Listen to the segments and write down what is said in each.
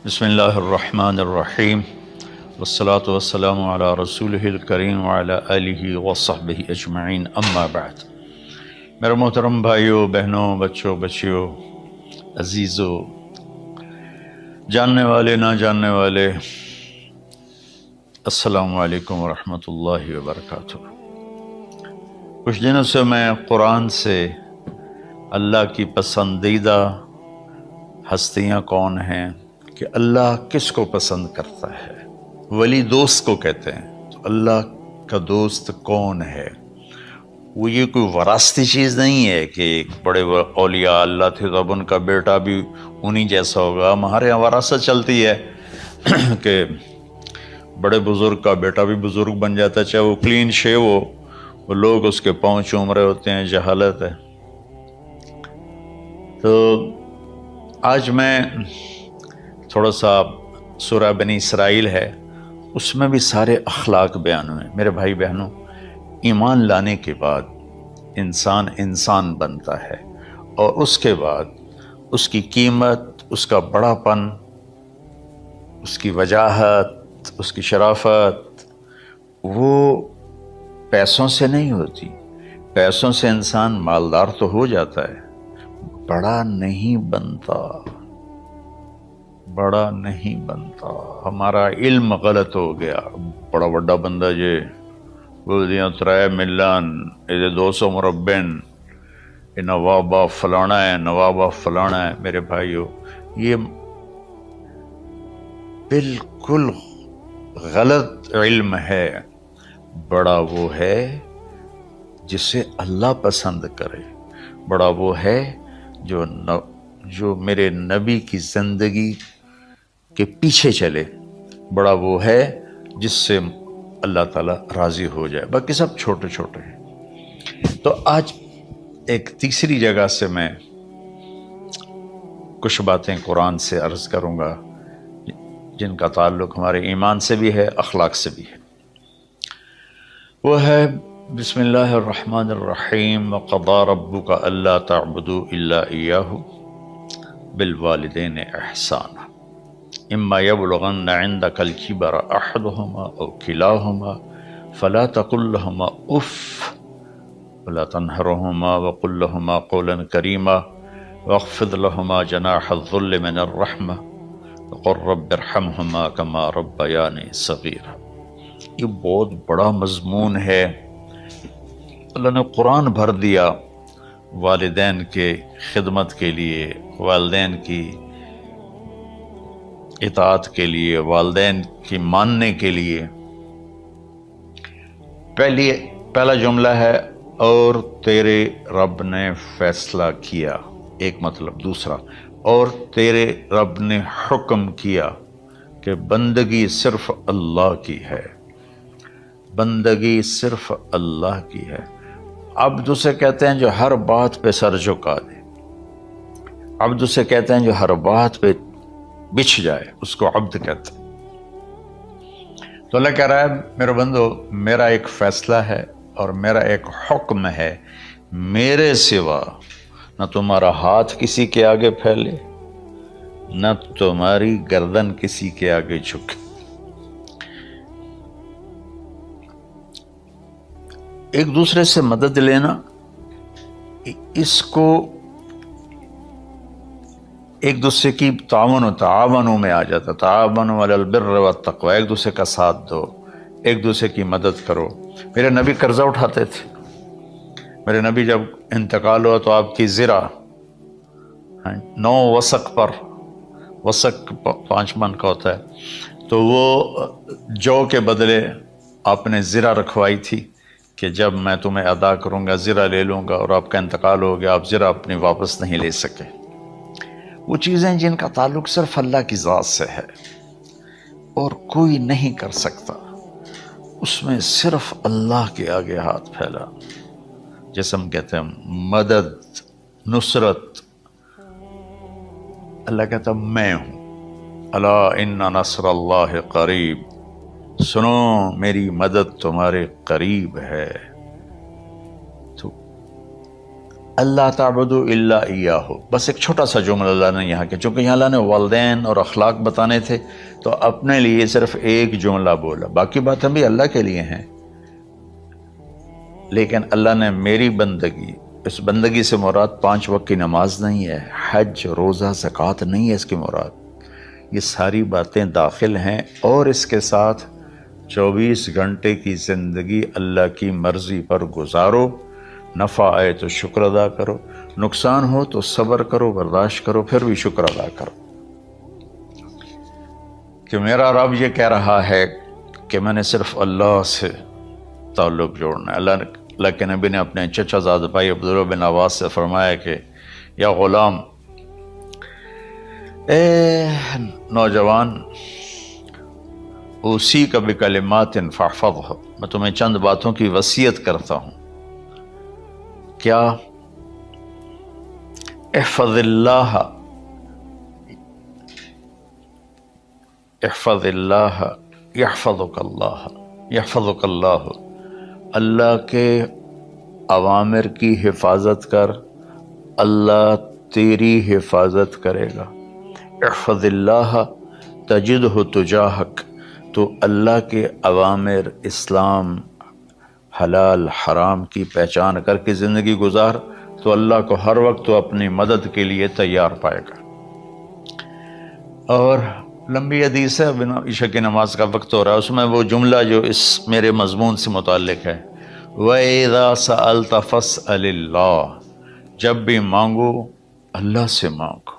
بسم اللہ الرحمن الرحیم والصلاة والسلام علی رسولہ الکریم وعلی آلہ وصحبہ اجمعین، اما بعد۔ میرے محترم بھائیوں، بہنوں، بچوں، بچیوں، عزیزوں، جاننے والے، نہ جاننے والے، السلام علیکم ورحمۃ اللہ وبرکاتہ۔ کچھ دنوں سے میں قرآن سے اللہ کی پسندیدہ ہستیاں کون ہیں، کہ اللہ کس کو پسند کرتا ہے، ولی دوست کو کہتے ہیں۔ تو اللہ کا دوست کون ہے؟ وہ یہ کوئی وراثتی چیز نہیں ہے کہ ایک بڑے اولیاء اللہ تھے تو اب ان کا بیٹا بھی انہی جیسا ہوگا۔ ہمارے یہاں وراثت چلتی ہے کہ بڑے بزرگ کا بیٹا بھی بزرگ بن جاتا ہے، چاہے وہ کلین شیو ہو، وہ لوگ اس کے پاؤں چوم رہے ہوتے ہیں، جہالت ہے۔ تو آج میں تھوڑا سا سورہ بنی اسرائیل ہے، اس میں بھی سارے اخلاق بیان ہوئے۔ میرے بھائی بہنوں، ایمان لانے کے بعد انسان بنتا ہے، اور اس کے بعد اس کی قیمت، اس کا بڑا پن، اس کی وجاہت، اس کی شرافت، وہ پیسوں سے نہیں ہوتی۔ پیسوں سے انسان مالدار تو ہو جاتا ہے، بڑا نہیں بنتا، بڑا نہیں بنتا۔ ہمارا علم غلط ہو گیا۔ بڑا بڑا بندہ جے بول دیا 3 ملین، یہ 200 مربع، یہ نوابہ فلانا ہے، نوابہ فلانا ہے۔ میرے بھائیو، یہ بالکل غلط علم ہے۔ بڑا وہ ہے جسے اللہ پسند کرے، بڑا وہ ہے جو میرے نبی کی زندگی کے پیچھے چلے، بڑا وہ ہے جس سے اللہ تعالیٰ راضی ہو جائے، باقی سب چھوٹے چھوٹے ہیں۔ تو آج ایک تیسری جگہ سے میں کچھ باتیں قرآن سے عرض کروں گا جن کا تعلق ہمارے ایمان سے بھی ہے، اخلاق سے بھی ہے۔ وہ ہے بسم اللہ الرحمن الرحیم، وَقَضَىٰ رَبُّكَ أَلَّا تَعْبُدُوا إِلَّا إِيَّاهُ بِالْوَالِدَيْنِ إِحْسَانًا إِمَّا يَبْلُغَنَّ عِندَكَ الْكِبَرَ أَحَدُهُمَا أَوْ كِلَاهُمَا فَلَا تَقُل لَّهُمَا أُفٍّ وَلَا تَنْهَرْهُمَا وَقُل لَّهُمَا قَوْلًا كَرِيمًا وَاخْفِضْ لَهُمَا جَنَاحَ الذُّلِّ مِنَ الرَّحْمَةِ وَقُل رَّبِّ ارْحَمْهُمَا كَمَا رَبَّيَانِي صَغِيرًا۔ یہ بہت بڑا مضمون ہے۔ اللہ نے قرآن بھر دیا والدین کے خدمت کے لیے، والدین کی اطاعت کے لیے، والدین کی ماننے کے لیے۔ پہلا جملہ ہے اور تیرے رب نے فیصلہ کیا، ایک مطلب۔ دوسرا، اور تیرے رب نے حکم کیا کہ بندگی صرف اللہ کی ہے، بندگی صرف اللہ کی ہے۔ عبد اسے کہتے ہیں جو ہر بات پہ سر جھکا دے، عبد اسے کہتے ہیں جو ہر بات پہ بچھ جائے، اس کو عبد کہتے ہیں۔ تو اللہ کہہ رہا ہے میرے بندو، میرا ایک فیصلہ ہے اور میرا ایک حکم ہے، میرے سوا نہ تمہارا ہاتھ کسی کے آگے پھیلے، نہ تمہاری گردن کسی کے آگے جھکے۔ ایک دوسرے سے مدد لینا، اس کو ایک دوسرے کی تعاونوں میں آ جاتا، تعاونوا علی البر والتقوی، ایک دوسرے کا ساتھ دو، ایک دوسرے کی مدد کرو۔ میرے نبی قرضہ اٹھاتے تھے۔ میرے نبی جب انتقال ہوا تو آپ کی زرہ 9 وسق پر، وسق 5 من کا ہوتا ہے، تو وہ جو کے بدلے آپ نے زرہ رکھوائی تھی کہ جب میں تمہیں ادا کروں گا زرہ لے لوں گا، اور آپ کا انتقال ہو گیا، آپ زرہ اپنی واپس نہیں لے سکے۔ وہ چیزیں جن کا تعلق صرف اللہ کی ذات سے ہے اور کوئی نہیں کر سکتا، اس میں صرف اللہ کے آگے ہاتھ پھیلا، جیسے ہم کہتے ہیں مدد، نصرت۔ اللہ کہتا ہے میں ہوں، الا ان نصر اللہ قریب، سنو میری مدد تمہارے قریب ہے۔ تو اللہ تعبدوا الا ایاہ، بس ایک چھوٹا سا جملہ اللہ نے یہاں کے، چونکہ یہاں اللہ نے والدین اور اخلاق بتانے تھے تو اپنے لیے صرف ایک جملہ بولا، باقی باتیں بھی اللہ کے لیے ہیں، لیکن اللہ نے میری بندگی، اس بندگی سے مراد 5 وقت کی نماز نہیں ہے، حج، روزہ، زکوٰۃ نہیں ہے اس کی مراد، یہ ساری باتیں داخل ہیں، اور اس کے ساتھ 24 گھنٹے کی زندگی اللہ کی مرضی پر گزارو، نفع آئے تو شکر ادا کرو، نقصان ہو تو صبر کرو، برداشت کرو، پھر بھی شکر ادا کرو، کہ میرا رب یہ کہہ رہا ہے کہ میں نے صرف اللہ سے تعلق جوڑنا ہے۔ اللہ کے نبی نے اپنے چچا زاد بھائی عبداللہ بن عباس سے فرمایا کہ یا غلام، اے نوجوان، اوصیک بکلمات فاحفظها، میں تمہیں چند باتوں کی وصیت کرتا ہوں، کیا؟ احفظ اللہ، احفظ اللہ یحفظک اللہ، یحفظک اللہ، اللہ کے اوامر کی حفاظت کر، اللہ تیری حفاظت کرے گا۔ احفظ اللہ تجدہ تجاہک، تو اللہ کے اوامر، اسلام، حلال حرام کی پہچان کر کے زندگی گزار تو اللہ کو ہر وقت تو اپنی مدد کے لیے تیار پائے گا۔ اور لمبی حدیث ہے، بنا عشاء کی نماز کا وقت ہو رہا ہے، اس میں وہ جملہ جو اس میرے مضمون سے متعلق ہے، وَإِذَا سَأَلْتَ فَاسْأَلِ اللَّهِ، جب بھی مانگو اللہ سے مانگو،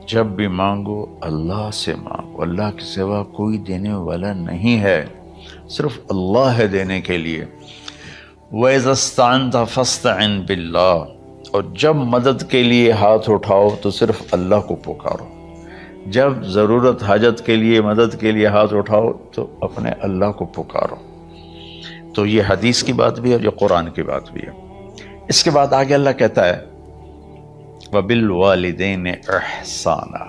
جب بھی مانگو اللہ سے مانگو، اللہ کے سوا کوئی دینے والا نہیں ہے، صرف اللہ ہے دینے کے لیے۔ وَإِذَا اسْتَعَنْتَ فَاسْتَعِنْ بِاللَّهِ، اور جب مدد کے لیے ہاتھ اٹھاؤ تو صرف اللہ کو پکارو، جب ضرورت حاجت کے لیے، مدد کے لیے ہاتھ اٹھاؤ تو اپنے اللہ کو پکارو۔ تو یہ حدیث کی بات بھی ہے اور یہ قرآن کی بات بھی ہے۔ اس کے بعد آگے اللہ کہتا ہے وَبِالْوَالِدَيْنِ إِحْسَانًا،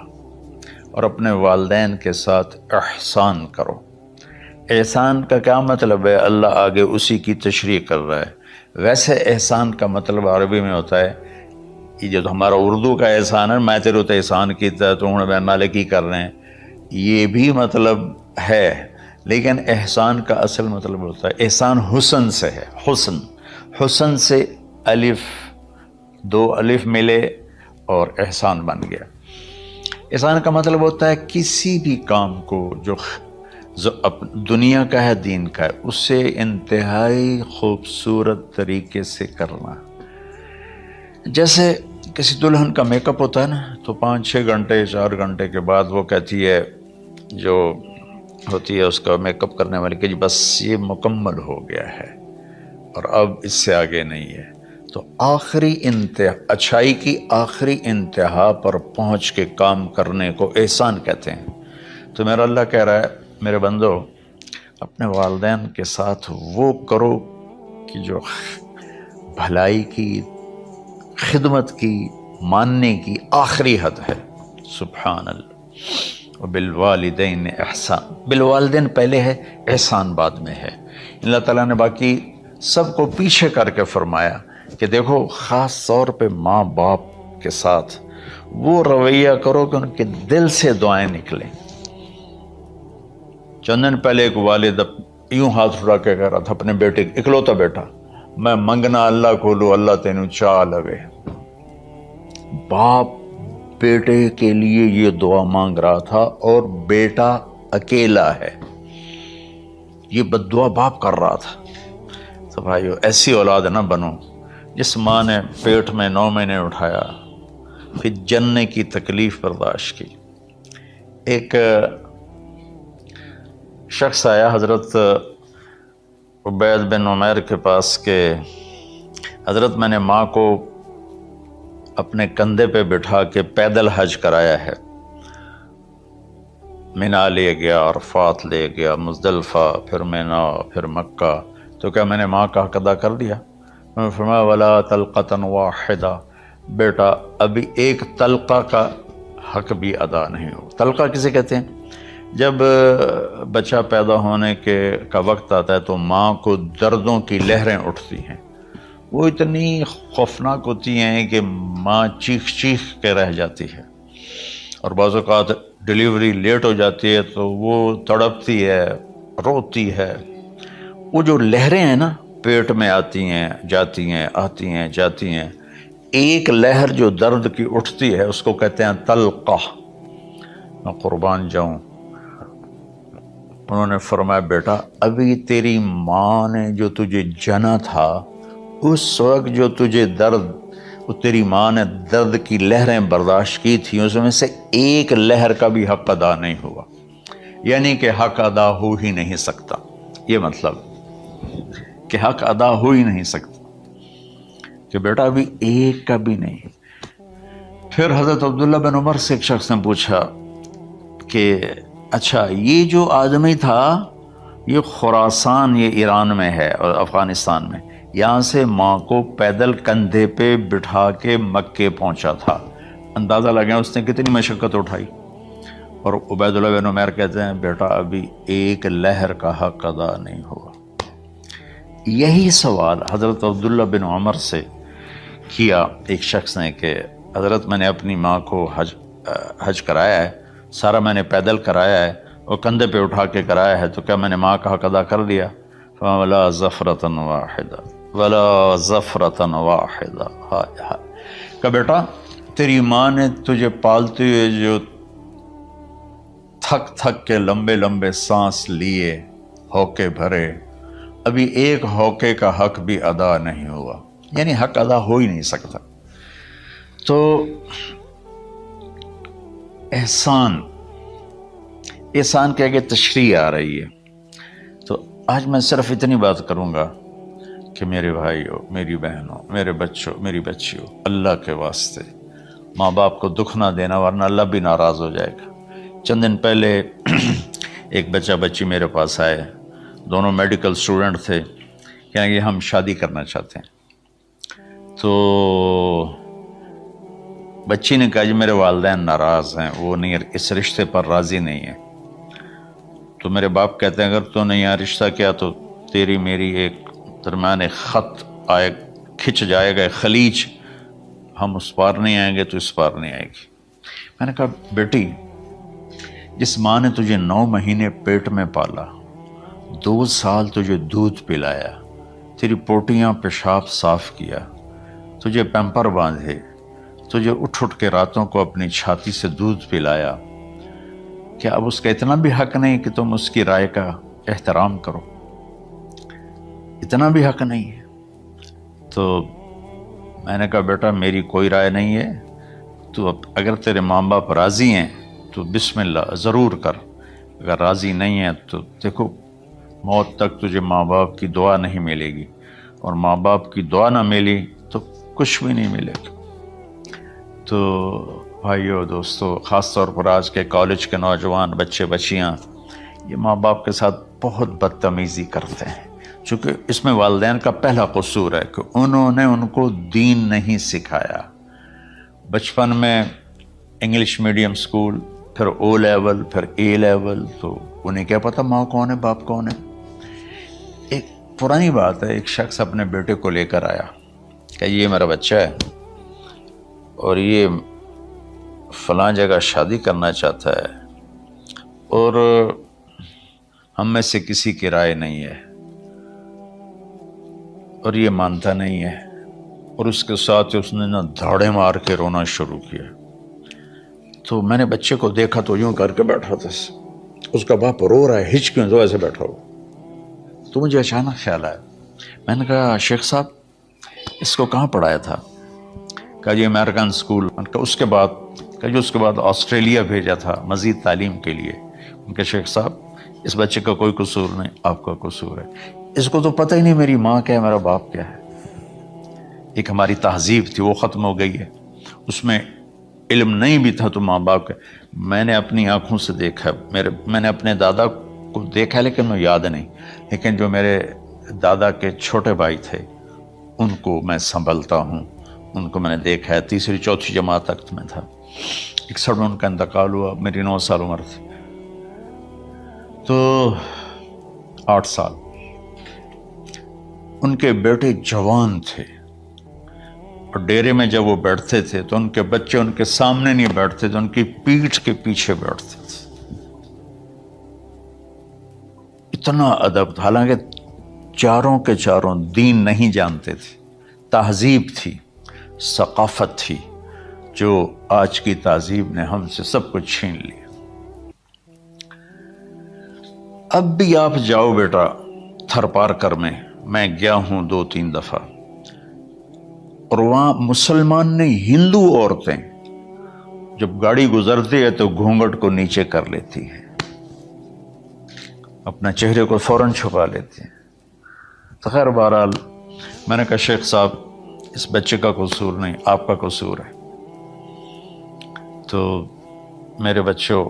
اور اپنے والدین کے ساتھ احسان کرو۔ احسان کا کیا مطلب ہے؟ اللہ آگے اسی کی تشریح کر رہا ہے۔ ویسے احسان کا مطلب عربی میں ہوتا ہے، یہ جو ہمارا اردو کا احسان ہے، میں تیرے تو احسان کیتا ہے تو ہوں نالے کی کر رہے ہیں، یہ بھی مطلب ہے، لیکن احسان کا اصل مطلب ہوتا ہے، احسان حسن سے ہے، حسن، حسن سے الف، 2 الف ملے اور احسان بن گیا۔ احسان کا مطلب ہوتا ہے کسی بھی کام کو جو دنیا کا ہے، دین کا ہے، اسے انتہائی خوبصورت طریقے سے کرنا۔ جیسے کسی دلہن کا میک اپ ہوتا ہے نا، تو 5-6 گھنٹے 4 گھنٹے کے بعد وہ کہتی ہے، جو ہوتی ہے اس کا میک اپ کرنے والی، کہ جی بس یہ مکمل ہو گیا ہے اور اب اس سے آگے نہیں ہے۔ تو آخری اچھائی کی آخری انتہا پر پہنچ کے کام کرنے کو احسان کہتے ہیں۔ تو میرا اللہ کہہ رہا ہے، میرے بندو، اپنے والدین کے ساتھ وہ کرو کہ جو بھلائی کی، خدمت کی، ماننے کی آخری حد ہے۔ سبحان اللہ۔ وبالوالدین احسان، بالوالدین پہلے ہے، احسان بعد میں ہے۔ اللہ تعالیٰ نے باقی سب کو پیچھے کر کے فرمایا کہ دیکھو، خاص طور پہ ماں باپ کے ساتھ وہ رویہ کرو کہ ان کے دل سے دعائیں نکلیں۔ چند دن پہلے ایک والد یوں ہاتھ اٹھا کے کہہ رہا تھا اپنے بیٹے، اکلوتا بیٹا، میں منگنا اللہ کھولو، اللہ تینوں چاہ لگے۔ باپ بیٹے کے لیے یہ دعا مانگ رہا تھا اور بیٹا اکیلا ہے، یہ بد دعا باپ کر رہا تھا۔ تو بھائیو، ایسی اولاد نہ بنو جس ماں نے پیٹ میں 9 مہینے اٹھایا، پھر جننے کی تکلیف برداشت کی۔ ایک شخص آیا حضرت عبید بن عمیر کے پاس کہ حضرت، میں نے ماں کو اپنے کندھے پہ بٹھا کے پیدل حج کرایا ہے، مینا لے گیا، عرفات لے گیا، مزدلفہ، پھر مینا، پھر مکہ، تو کیا میں نے ماں کا حق ادا کر دیا؟ میں نے فرمایا ولا تلقۃ واحدہ، بیٹا ابھی ایک تلقہ کا حق بھی ادا نہیں ہو۔ تلقہ کسے کہتے ہیں؟ جب بچہ پیدا ہونے کا وقت آتا ہے تو ماں کو دردوں کی لہریں اٹھتی ہیں، وہ اتنی خوفناک ہوتی ہیں کہ ماں چیخ چیخ کے رہ جاتی ہے، اور بعض اوقات ڈیلیوری لیٹ ہو جاتی ہے تو وہ تڑپتی ہے، روتی ہے۔ وہ جو لہریں ہیں نا پیٹ میں آتی ہیں جاتی ہیں، آتی ہیں جاتی ہیں، ایک لہر جو درد کی اٹھتی ہے اس کو کہتے ہیں طلقہ۔ میں قربان جاؤں، انہوں نے فرمایا بیٹا ابھی تیری ماں نے جو تجھے جنا تھا اس وقت جو تجھے درد، وہ تیری ماں نے درد کی لہریں برداشت کی تھی، اس میں سے ایک لہر کا بھی حق ادا نہیں ہوا، یعنی کہ حق ادا ہو ہی نہیں سکتا۔ یہ مطلب کہ حق ادا ہو ہی نہیں سکتا، کہ بیٹا ابھی ایک کا بھی نہیں۔ پھر حضرت عبداللہ بن عمر سے ایک شخص نے پوچھا کہ اچھا یہ جو آدمی تھا یہ خراسان، یہ ایران میں ہے اور افغانستان میں، یہاں سے ماں کو پیدل کندھے پہ بٹھا کے مکے پہنچا تھا، اندازہ لگا اس نے کتنی مشقت اٹھائی۔ اور عبید اللہ بن عمیر کہتے ہیں بیٹا ابھی ایک لہر کا حق ادا نہیں ہوا۔ یہی سوال حضرت عبداللہ بن عمر سے کیا ایک شخص نے کہ حضرت میں نے اپنی ماں کو حج کرایا ہے، سارا میں نے پیدل کرایا ہے اور کندھے پہ اٹھا کے کرایا ہے، تو کیا میں نے ماں کا حق ادا کر دیا؟ وَلَا زَفْرَةً وَاحِدَةً وَلَا زَفْرَةً وَاحِدَةً۔ ہائے ہائے، کہ بیٹا تیری ماں نے تجھے پالتے ہوئے جو تھک تھک کے لمبے لمبے سانس لیے، ہوکے بھرے، ابھی ایک ہوکے کا حق بھی ادا نہیں ہوا، یعنی حق ادا ہو ہی نہیں سکتا۔ تو احسان کے آگے تشریح آ رہی ہے۔ تو آج میں صرف اتنی بات کروں گا کہ میرے بھائیوں، میری بہنوں، میرے بچوں، میری بچیوں، اللہ کے واسطے ماں باپ کو دکھ نہ دینا ورنہ اللہ بھی ناراض ہو جائے گا۔ چند دن پہلے ایک بچہ بچی میرے پاس آئے، دونوں میڈیکل اسٹوڈنٹ تھے، کہیں کہ ہم شادی کرنا چاہتے ہیں۔ تو بچی نے کہا جی میرے والدین ناراض ہیں، وہ نہیں، اس رشتے پر راضی نہیں ہیں۔ تو میرے باپ کہتے ہیں اگر تو نہیں یہاں رشتہ کیا تو تیری میری ایک درمیان ایک خط آئے، کھچ جائے گا، خلیج، ہم اس پار نہیں آئیں گے تو اس پار نہیں آئے گی۔ میں نے کہا بیٹی جس ماں نے تجھے 9 مہینے پیٹ میں پالا، 2 سال تجھے دودھ پلایا، تیری پوٹیاں پیشاب صاف کیا، تجھے پیمپر باندھے، تجھے اٹھ اٹھ کے راتوں کو اپنی چھاتی سے دودھ پلایا، کیا اب اس کا اتنا بھی حق نہیں کہ تم اس کی رائے کا احترام کرو؟ اتنا بھی حق نہیں ہے؟ تو میں نے کہا بیٹا میری کوئی رائے نہیں ہے، تو اگر تیرے ماں باپ راضی ہیں تو بسم اللہ ضرور کر، اگر راضی نہیں ہیں تو دیکھو موت تک تجھے ماں باپ کی دعا نہیں ملے گی، اور ماں باپ کی دعا نہ ملی تو کچھ بھی نہیں ملے گا۔ تو بھائیو دوستو، خاص طور پر آج کے کالج کے نوجوان بچے بچیاں یہ ماں باپ کے ساتھ بہت بدتمیزی کرتے ہیں، چونکہ اس میں والدین کا پہلا قصور ہے کہ انہوں نے ان کو دین نہیں سکھایا۔ بچپن میں انگلش میڈیم سکول، پھر او لیول، پھر اے لیول، تو انہیں کیا پتہ ماں کون ہے باپ کون ہے۔ ایک پرانی بات ہے، ایک شخص اپنے بیٹے کو لے کر آیا کہ یہ میرا بچہ ہے اور یہ فلاں جگہ شادی کرنا چاہتا ہے اور ہم میں سے کسی کی رائے نہیں ہے اور یہ مانتا نہیں ہے، اور اس کے ساتھ اس نے نا دھاڑے مار کے رونا شروع کیا۔ تو میں نے بچے کو دیکھا تو یوں کر کے بیٹھا تھا، اس کا باپ رو رہا ہے، ہچ کیوں تو ایسے بیٹھا ہو۔ تو مجھے اچانک خیال آیا، میں نے کہا شیخ صاحب اس کو کہاں پڑھایا تھا؟ کہا جی امریکن اسکول۔ ان کا اس کے بعد آسٹریلیا بھیجا تھا مزید تعلیم کے لیے۔ ان کے شیخ صاحب اس بچے کا کوئی قصور نہیں، آپ کا قصور ہے، اس کو تو پتہ ہی نہیں میری ماں کیا ہے، میرا باپ کیا ہے۔ ایک ہماری تہذیب تھی وہ ختم ہو گئی ہے، اس میں علم نہیں بھی تھا تو ماں باپ کا۔ میں نے اپنی آنکھوں سے دیکھا، میں نے اپنے دادا کو دیکھا لیکن میں یاد نہیں، لیکن جو میرے دادا کے چھوٹے بھائی تھے ان کو میں سنبھلتا ہوں، ان کو میں نے دیکھا ہے، 3ری 4تھی جماعت تک میں تھا۔ 61 میں ان کا انتقال ہوا، میری 9 سال عمر تھی، تو 8 سال۔ ان کے بیٹے جوان تھے، اور ڈیرے میں جب وہ بیٹھتے تھے تو ان کے بچے ان کے سامنے نہیں بیٹھتے تھے، ان کی پیٹھ کے پیچھے بیٹھتے تھے۔ اتنا ادب تھا، حالانکہ چاروں کے چاروں دین نہیں جانتے تھے، تہذیب تھی، ثقافت تھی، جو آج کی تہذیب نے ہم سے سب کچھ چھین لیا۔ اب بھی آپ جاؤ بیٹا تھر پار کر میں گیا ہوں 2-3 دفعہ، اور وہاں مسلمان نہیں، ہندو عورتیں جب گاڑی گزرتی ہے تو گھونگھٹ کو نیچے کر لیتی ہیں، اپنا چہرے کو فوراً چھپا لیتی ہیں۔ تو خیر بہرحال میں نے کہا شیخ صاحب اس بچے کا قصور نہیں، آپ کا قصور ہے، تو میرے بچوں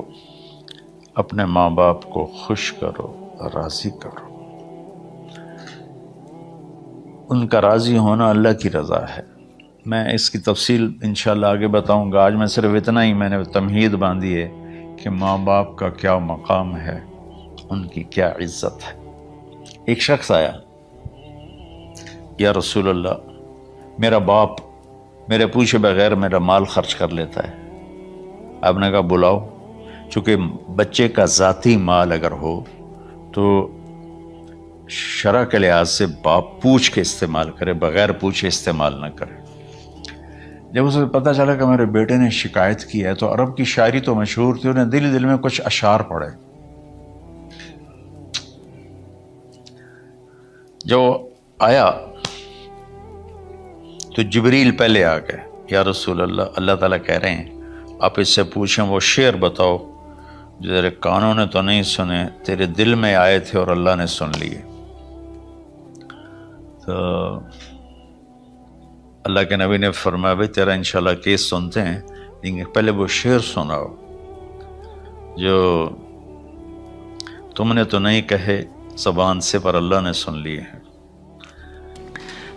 اپنے ماں باپ کو خوش کرو، راضی کرو۔ ان کا راضی ہونا اللہ کی رضا ہے۔ میں اس کی تفصیل انشاءاللہ آگے بتاؤں گا، آج میں صرف اتنا ہی میں نے تمہید باندھی ہے کہ ماں باپ کا کیا مقام ہے، ان کی کیا عزت ہے۔ ایک شخص آیا، یا رسول اللہ میرا باپ میرے پوچھے بغیر میرا مال خرچ کر لیتا ہے۔ آپ نے کہا بلاؤ، چونکہ بچے کا ذاتی مال اگر ہو تو شرع کے لحاظ سے باپ پوچھ کے استعمال کرے، بغیر پوچھے استعمال نہ کرے۔ جب اسے پتہ چلا کہ میرے بیٹے نے شکایت کی ہے، تو عرب کی شاعری تو مشہور تھی، انہیں دل دل میں کچھ اشعار پڑھے۔ جو آیا تو جبریل پہلے آ گئے، یا رسول اللہ، اللہ تعالیٰ کہہ رہے ہیں آپ اس سے پوچھیں وہ شعر بتاؤ جو تیرے کانوں نے تو نہیں سنے، تیرے دل میں آئے تھے اور اللہ نے سن لیے۔ تو اللہ کے نبی نے فرمایا بھائی تیرا انشاءاللہ کیس سنتے ہیں، لیکن پہلے وہ شعر سناؤ جو تم نے تو نہیں کہے زبان سے، پر اللہ نے سن لیے ہیں۔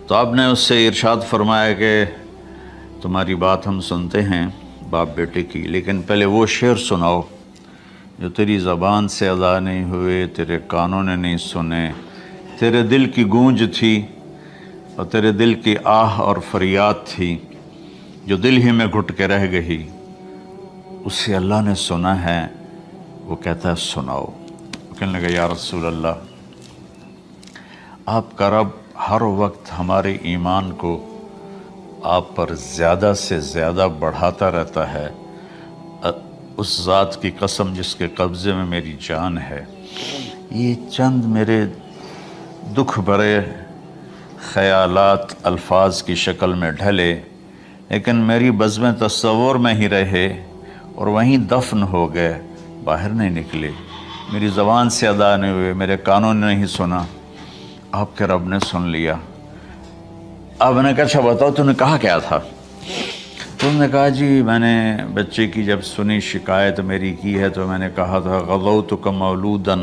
تو آپ نے اس سے ارشاد فرمایا کہ تمہاری بات ہم سنتے ہیں باپ بیٹے کی، لیکن پہلے وہ شعر سناؤ جو تیری زبان سے ادا نہیں ہوئے، تیرے کانوں نے نہیں سنے، تیرے دل کی گونج تھی اور تیرے دل کی آہ اور فریاد تھی، جو دل ہی میں گھٹ کے رہ گئی، اسے اللہ نے سنا ہے۔ وہ کہتا ہے سناؤ۔ وہ کہنے لگا یا رسول اللہ آپ کا رب ہر وقت ہمارے ایمان کو آپ پر زیادہ سے زیادہ بڑھاتا رہتا ہے، اس ذات کی قسم جس کے قبضے میں میری جان ہے۔ یہ چند میرے دکھ بھرے خیالات الفاظ کی شکل میں ڈھلے، لیکن میری بزم تصور میں ہی رہے اور وہیں دفن ہو گئے، باہر نہیں نکلے، میری زبان سے ادا نہیں ہوئے، میرے کانوں نے نہیں سنا، آپ کے رب نے سن لیا۔ اب میں نے کہا اچھا بتاؤ تم نے کہا کیا تھا؟ تم نے کہا جی میں نے بچے کی جب سنی شکایت میری کی ہے تو میں نے کہا تھا غضوتک مولودا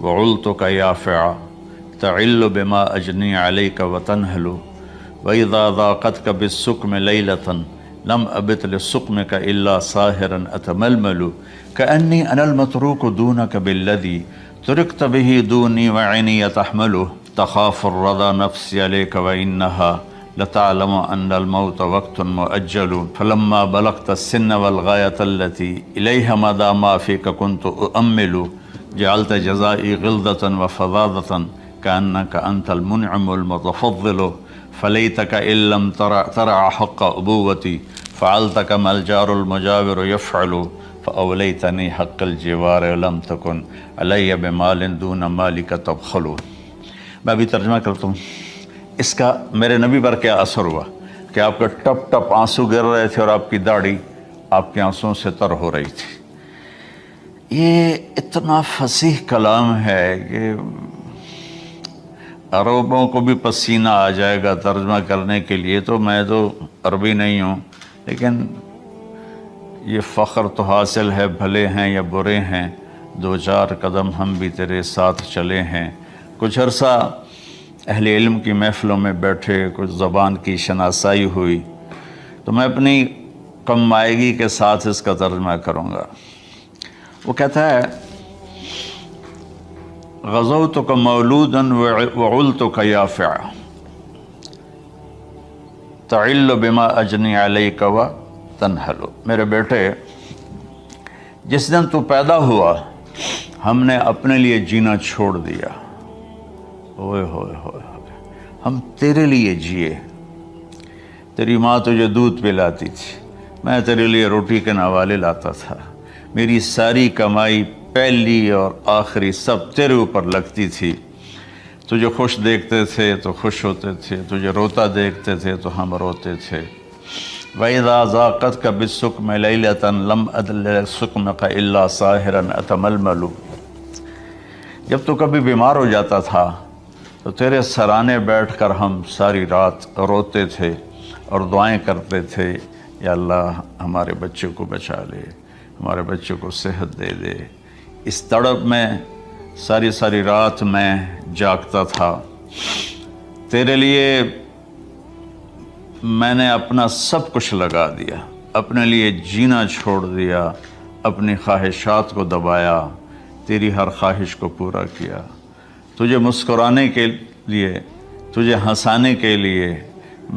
وعلتک یافعا تعل بما اجنی علیک وتنہل واذا ضاقتک بالسقم لیلۃ لم ابت لسقمک الا ساہرا اتململ کأنی انا المتروک دونک بالذی ترکت به دونی وعینی تحمل تخاف الرضا نفسی علیک وإنها لتعلم أن الموت وقت مؤجل فلما بلغت السن والغاية التي إليها مدى ما فيك كنت أؤمل جعلت جزائي غلظة وفظاظة كأنك أنت المنعم المتفضل فليتك إن لم ترع حق أبوتي فعلت كما الجار المجاور يفعل فأوليتني حق الجوار ولم تكن علي بمال دون مالك تبخل۔ میں بھی ترجمہ کرتا ہوں۔ اس کا میرے نبی پر کیا اثر ہوا کہ آپ کے ٹپ ٹپ آنسو گر رہے تھے اور آپ کی داڑھی آپ کے آنسوں سے تر ہو رہی تھی۔ یہ اتنا فصیح کلام ہے کہ عربوں کو بھی پسینہ آ جائے گا ترجمہ کرنے کے لیے، تو میں تو عربی نہیں ہوں، لیکن یہ فخر تو حاصل ہے، بھلے ہیں یا برے ہیں 2-4 قدم ہم بھی تیرے ساتھ چلے ہیں۔ کچھ عرصہ اہل علم کی محفلوں میں بیٹھے، کچھ زبان کی شناسائی ہوئی، تو میں اپنی کم مائگی کے ساتھ اس کا ترجمہ کروں گا۔ وہ کہتا ہے غزوتک مولودا وعلتک یافعا، تعل بما اجنی علیک و تنحل، میرے بیٹے جس دن تو پیدا ہوا ہم نے اپنے لیے جینا چھوڑ دیا، اوئے ہوئے ہوئے ہوئے، ہم تیرے لیے جیے۔ تیری ماں تجھے دودھ پلاتی تھی، میں تیرے لیے روٹی کے نوالے لاتا تھا، میری ساری کمائی پہلی اور آخری سب تیرے اوپر لگتی تھی، تجھے خوش دیکھتے تھے تو خوش ہوتے تھے، تجھے روتا دیکھتے تھے تو ہم روتے تھے۔ وَإِذَا ذَاقَتْكَ بِالسُّقْمِ لَيْلَةً لَمْ أَدْلِ سُقْمَكَ إِلَّا سَاهِرًا أَتَمَلْمَلُ، جب تو کبھی بیمار ہو جاتا تھا تو تیرے سرانے بیٹھ کر ہم ساری رات روتے تھے اور دعائیں کرتے تھے، یا اللہ ہمارے بچے کو بچا لے، ہمارے بچے کو صحت دے دے۔ اس تڑپ میں ساری ساری رات میں جاگتا تھا، تیرے لیے میں نے اپنا سب کچھ لگا دیا، اپنے لیے جینا چھوڑ دیا، اپنی خواہشات کو دبایا، تیری ہر خواہش کو پورا کیا، تجھے مسکرانے کے لیے، تجھے ہنسانے کے لیے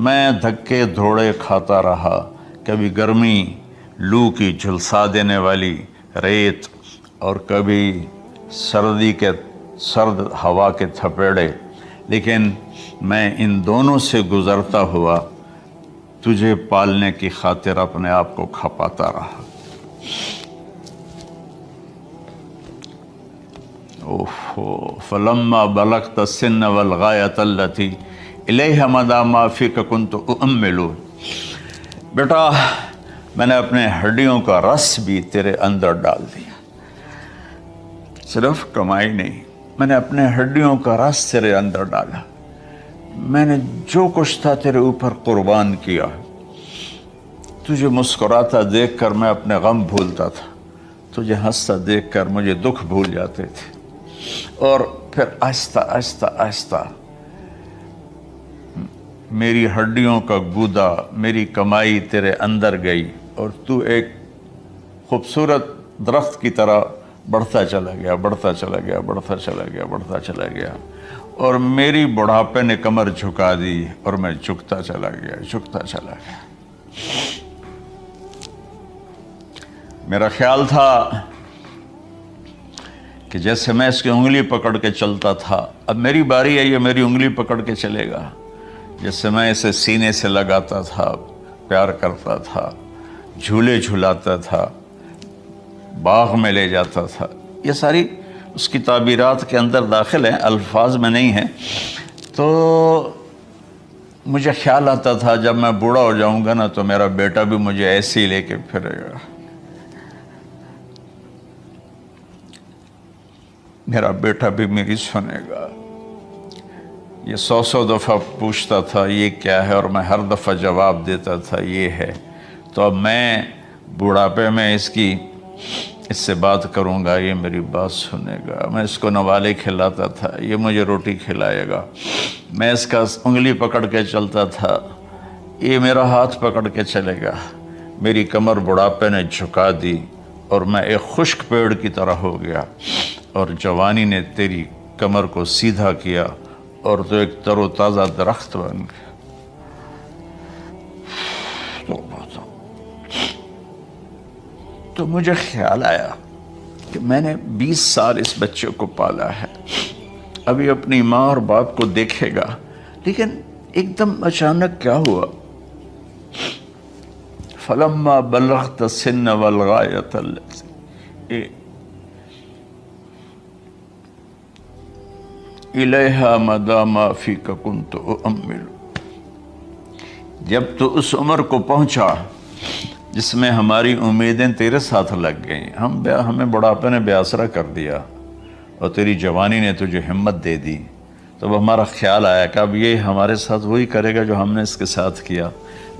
میں دھکے دھوڑے کھاتا رہا، کبھی گرمی لو کی جھلسا دینے والی ریت اور کبھی سردی کے سرد ہوا کے تھپیڑے، لیکن میں ان دونوں سے گزرتا ہوا تجھے پالنے کی خاطر اپنے آپ کو کھپاتا رہا۔ فلما بلغت السن والغایۃ التی الیہ مدی ما فیک کنت اؤمل، بیٹا میں نے اپنے ہڈیوں کا رس بھی تیرے اندر ڈال دیا، صرف کمائی نہیں، میں نے اپنے ہڈیوں کا رس تیرے اندر ڈالا، میں نے جو کچھ تھا تیرے اوپر قربان کیا، تجھے مسکراتا دیکھ کر میں اپنے غم بھولتا تھا، تجھے ہنستا دیکھ کر مجھے دکھ بھول جاتے تھے، اور پھر آہستہ آہستہ آہستہ میری ہڈیوں کا گودا، میری کمائی تیرے اندر گئی اور تو ایک خوبصورت درخت کی طرح بڑھتا چلا گیا، بڑھتا چلا گیا، بڑھتا چلا گیا، بڑھتا چلا گیا، اور میری بڑھاپے نے کمر جھکا دی اور میں جھکتا چلا گیا، جھکتا چلا گیا۔ میرا خیال تھا کہ جیسے میں اس کی انگلی پکڑ کے چلتا تھا، اب میری باری ہے، یہ میری انگلی پکڑ کے چلے گا، جیسے میں اسے سینے سے لگاتا تھا، پیار کرتا تھا، جھولے جھلاتا تھا، باغ میں لے جاتا تھا، یہ ساری اس کی تعبیرات کے اندر داخل ہیں، الفاظ میں نہیں ہیں۔ تو مجھے خیال آتا تھا جب میں بوڑھا ہو جاؤں گا نا تو میرا بیٹا بھی مجھے ایسے ہی لے کے پھرے گا، میرا بیٹا بھی میری سنے گا۔ یہ 100 دفعہ پوچھتا تھا یہ کیا ہے، اور میں ہر دفعہ جواب دیتا تھا یہ ہے۔ تو اب میں بوڑھاپے میں اس سے بات کروں گا، یہ میری بات سنے گا، میں اس کو نوالے کھلاتا تھا، یہ مجھے روٹی کھلائے گا، میں اس کا انگلی پکڑ کے چلتا تھا، یہ میرا ہاتھ پکڑ کے چلے گا۔ میری کمر بڑھاپے نے جھکا دی اور میں ایک خشک پیڑ کی طرح ہو گیا، اور جوانی نے تیری کمر کو سیدھا کیا اور تو ایک تر و تازہ درخت بن گیا۔ تو مجھے خیال آیا کہ میں نے 20 سال اس بچے کو پالا ہے، ابھی اپنی ماں اور باپ کو دیکھے گا، لیکن ایک دم اچانک کیا ہوا؟ فلما بلغت السن والغایۃ التی الیہا مدی ما فیک کنت اؤمل، جب تو اس عمر کو پہنچا جس میں ہماری امیدیں تیرے ساتھ لگ گئیں، ہمیں بڑھاپے نے بے آسرا کر دیا اور تیری جوانی نے تجھے ہمت دے دی، تب ہمارا خیال آیا کہ اب یہ ہمارے ساتھ وہی کرے گا جو ہم نے اس کے ساتھ کیا۔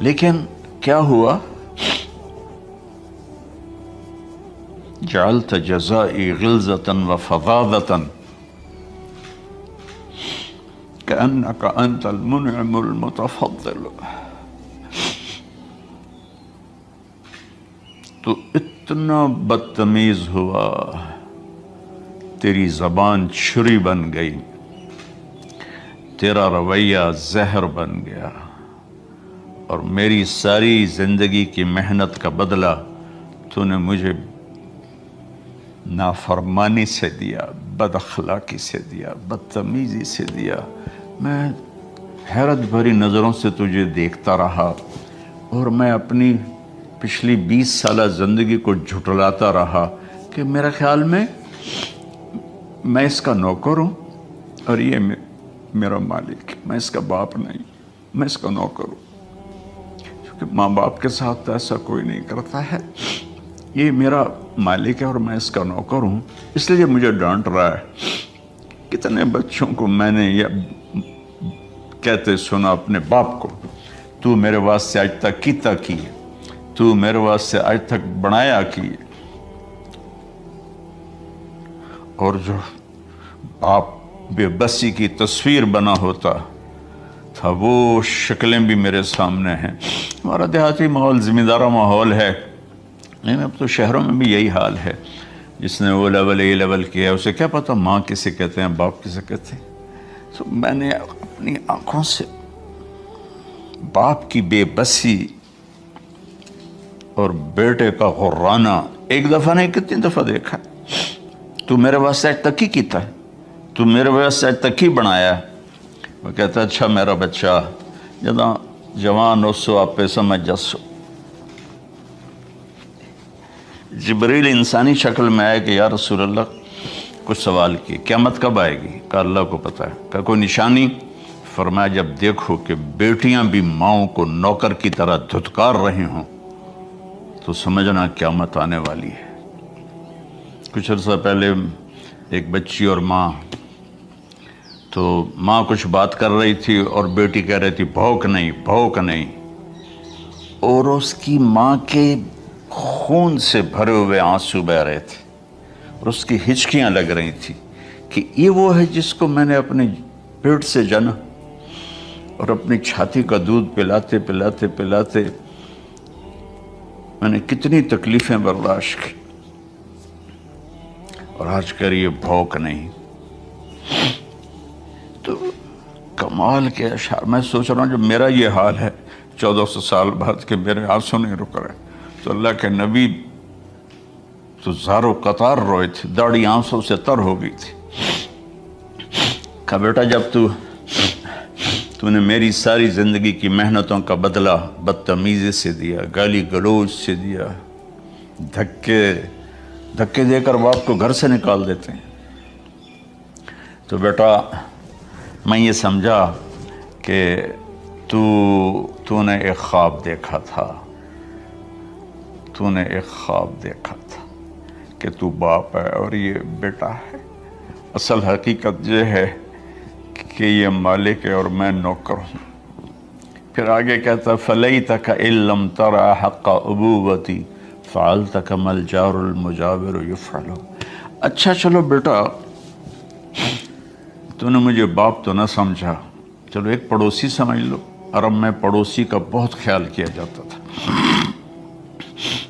لیکن کیا ہوا؟ جعلت جزائی غلظۃ وفظاظۃ کأنک انت المنعم المتفضل، تو اتنا بدتمیز ہوا، تیری زبان چھری بن گئی، تیرا رویہ زہر بن گیا، اور میری ساری زندگی کی محنت کا بدلہ تو نے مجھے نافرمانی سے دیا، بد اخلاقی سے دیا، بدتمیزی سے دیا۔ میں حیرت بھری نظروں سے تجھے دیکھتا رہا اور میں اپنی پچھلی 20 سالہ زندگی کو جھٹلاتا رہا کہ میرے خیال میں اس کا نوکر ہوں اور یہ میرا مالک، میں اس کا باپ نہیں، میں اس کا نوکر ہوں۔ کیونکہ ماں باپ کے ساتھ ایسا کوئی نہیں کرتا ہے، یہ میرا مالک ہے اور میں اس کا نوکر ہوں، اس لیے مجھے ڈانٹ رہا ہے۔ کتنے بچوں کو میں نے یہ کہتے سنا اپنے باپ کو، تو میرے واسطے آج تک کیتا کی، تو میرے واسطے آج تک بنایا کی۔ اور جو باپ بے بسی کی تصویر بنا ہوتا تھا وہ شکلیں بھی میرے سامنے ہیں۔ ہمارا دیہاتی ماحول ذمہ دارہ ماحول ہے، لیکن اب تو شہروں میں بھی یہی حال ہے۔ جس نے وہ لیول اے لیول کیا اسے کیا پتا ماں کسے کہتے ہیں، باپ کسے کہتے ہیں۔ تو میں نے اپنی آنکھوں سے باپ کی بے بسی اور بیٹے کا غرانہ ایک دفعہ نہیں کتنی دفعہ دیکھا۔ تو میرے واسطے آج تک ہی کیتا ہے، تو میرے واسطے آج تک ہی بنایا ہے۔ وہ کہتا ہے اچھا میرا بچہ جداں جوان ہو سو آپ پہ سمجھ جسو۔ جبریل انسانی شکل میں آئے کہ یا رسول اللہ کچھ سوال کیے، قیامت کب آئے گی؟ کہا اللہ کو پتہ ہے۔ کہا کوئی نشانی؟ فرمایا جب دیکھو کہ بیٹیاں بھی ماؤں کو نوکر کی طرح دھتکار رہے ہوں تو سمجھنا قیامت آنے والی ہے۔ کچھ عرصہ پہلے ایک بچی اور ماں، تو ماں کچھ بات کر رہی تھی اور بیٹی کہہ رہی تھی بھوک نہیں بھوک نہیں، اور اس کی ماں کے خون سے بھرے ہوئے آنسو بہ رہے تھے اور اس کی ہچکیاں لگ رہی تھی کہ یہ وہ ہے جس کو میں نے اپنے پیٹ سے جنا اور اپنی چھاتی کا دودھ پلاتے پلاتے پلاتے میں نے کتنی تکلیفیں برداشت کی، اور آج کر یہ بھوک نہیں۔ تو کمال کے اشعار میں سوچ رہا ہوں، جو میرا یہ حال ہے 1400 سال بعد کہ میرے آنسو نہیں رک رہے، تو اللہ کے نبی تو زارو قطار روئے تھے، داڑھی آنسوں سے تر ہو گئی تھی۔ کہا بیٹا جب تو نے میری ساری زندگی کی محنتوں کا بدلہ بدتمیزی سے دیا، گالی گلوچ سے دیا، دھکے دے کر باپ کو گھر سے نکال دیتے ہیں، تو بیٹا میں یہ سمجھا کہ تو نے ایک خواب دیکھا تھا، تو نے ایک خواب دیکھا تھا کہ تو باپ ہے اور یہ بیٹا ہے۔ اصل حقیقت یہ ہے کہ یہ مالک ہے اور میں نوکر ہوں۔ پھر آگے کہتا فَلَيْتَكَ إِن لَمْ تَرَ حَقَّ أُبُوَّتِي فَعَلْتَ كَمَا الْجَارُ الْمُجَاوِرُ يُفْعَلُ۔ اچھا چلو بیٹا تو نے مجھے باپ تو نہ سمجھا، چلو ایک پڑوسی سمجھ لو۔ عرب میں پڑوسی کا بہت خیال کیا جاتا تھا،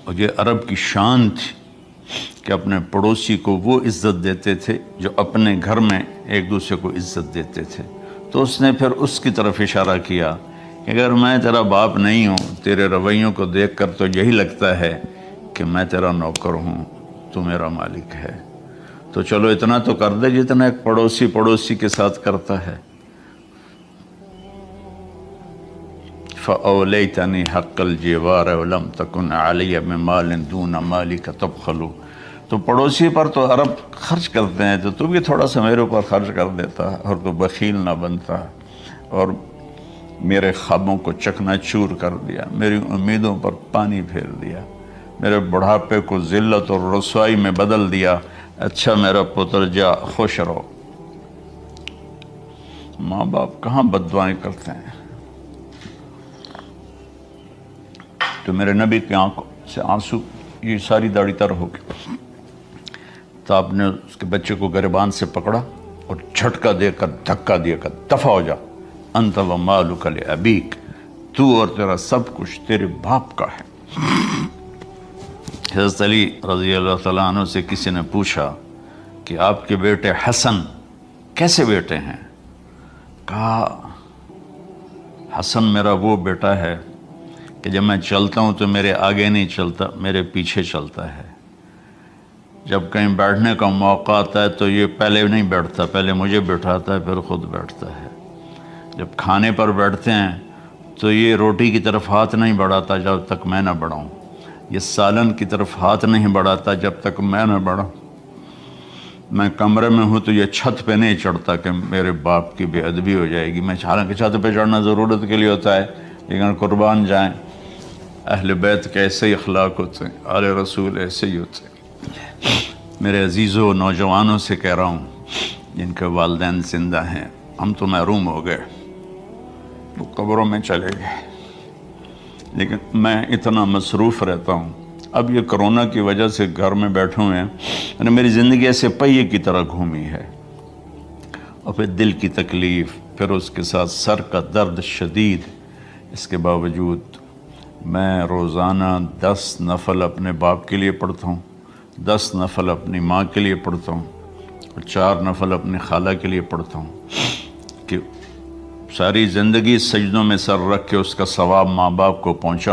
اور یہ عرب کی شان تھی کہ اپنے پڑوسی کو وہ عزت دیتے تھے جو اپنے گھر میں ایک دوسرے کو عزت دیتے تھے۔ تو اس نے پھر اس کی طرف اشارہ کیا کہ اگر میں تیرا باپ نہیں ہوں، تیرے رویوں کو دیکھ کر تو یہی لگتا ہے کہ میں تیرا نوکر ہوں، تو میرا مالک ہے، تو چلو اتنا تو کر دے جتنا ایک پڑوسی کے ساتھ کرتا ہے۔ فَأَوْلَيْتَنِي حَقَّ الْجِوَارِ وَلَمْ تَكُنْ عَلَيَّ مِنْ دُونَ مَالِكَ تَبْخَلُ۔ تو پڑوسی پر تو عرب خرچ کرتے ہیں، تو بھی تھوڑا سا میرے اوپر خرچ کر دیتا اور تو بخیل نہ بنتا، اور میرے خوابوں کو چکنا چور کر دیا، میری امیدوں پر پانی پھیر دیا، میرے بڑھاپے کو ذلت اور رسوائی میں بدل دیا۔ اچھا میرا پتر جا خوش رہو۔ ماں باپ کہاں بد دعائیں کرتے ہیں۔ تو میرے نبی کی آنکھوں سے آنسو، یہ ساری داڑھی تر ہو گئی، تو آپ نے اس کے بچے کو گریبان سے پکڑا اور جھٹکا دے کر دھکا دے کر دفع ہو جا، انت و مالک لابیک، تو اور تیرا سب کچھ تیرے باپ کا ہے۔ حضرت علی رضی اللہ تعالیٰ عنہ سے کسی نے پوچھا کہ آپ کے بیٹے حسن کیسے بیٹے ہیں؟ کہا حسن میرا وہ بیٹا ہے کہ جب میں چلتا ہوں تو میرے آگے نہیں چلتا، میرے پیچھے چلتا ہے۔ جب کہیں بیٹھنے کا موقع آتا ہے تو یہ پہلے نہیں بیٹھتا، پہلے مجھے بٹھاتا ہے پھر خود بیٹھتا ہے۔ جب کھانے پر بیٹھتے ہیں تو یہ روٹی کی طرف ہاتھ نہیں بڑھاتا جب تک میں نہ بڑھاؤں، یہ سالن کی طرف ہاتھ نہیں بڑھاتا جب تک میں نہ بڑھاؤں۔ میں کمرے میں ہوں تو یہ چھت پہ نہیں چڑھتا کہ میرے باپ کی بے ادبی ہو جائے گی۔ میں حالانکہ چھت پہ چڑھنا ضرورت کے لیے ہوتا ہے، لیکن قربان جائیں اہل بیت کے ایسے ہی اخلاق ہوتے ہیں، آل رسول ایسے ہی ہوتے ہیں۔ میرے عزیزوں، نوجوانوں سے کہہ رہا ہوں جن کے والدین زندہ ہیں، ہم تو محروم ہو گئے، وہ قبروں میں چلے گئے، لیکن میں اتنا مصروف رہتا ہوں۔ اب یہ کرونا کی وجہ سے گھر میں بیٹھے ہوئے ہیں، یعنی میری زندگی ایسے پہیے کی طرح گھومی ہے، اور پھر دل کی تکلیف، پھر اس کے ساتھ سر کا درد شدید۔ اس کے باوجود میں روزانہ 10 نفل اپنے باپ کے لیے پڑھتا ہوں، 10 نفل اپنی ماں کے لیے پڑھتا ہوں، اور 4 نفل اپنی خالہ کے لیے پڑھتا ہوں، کہ ساری زندگی سجدوں میں سر رکھ کے اس کا ثواب ماں باپ کو پہنچاؤں۔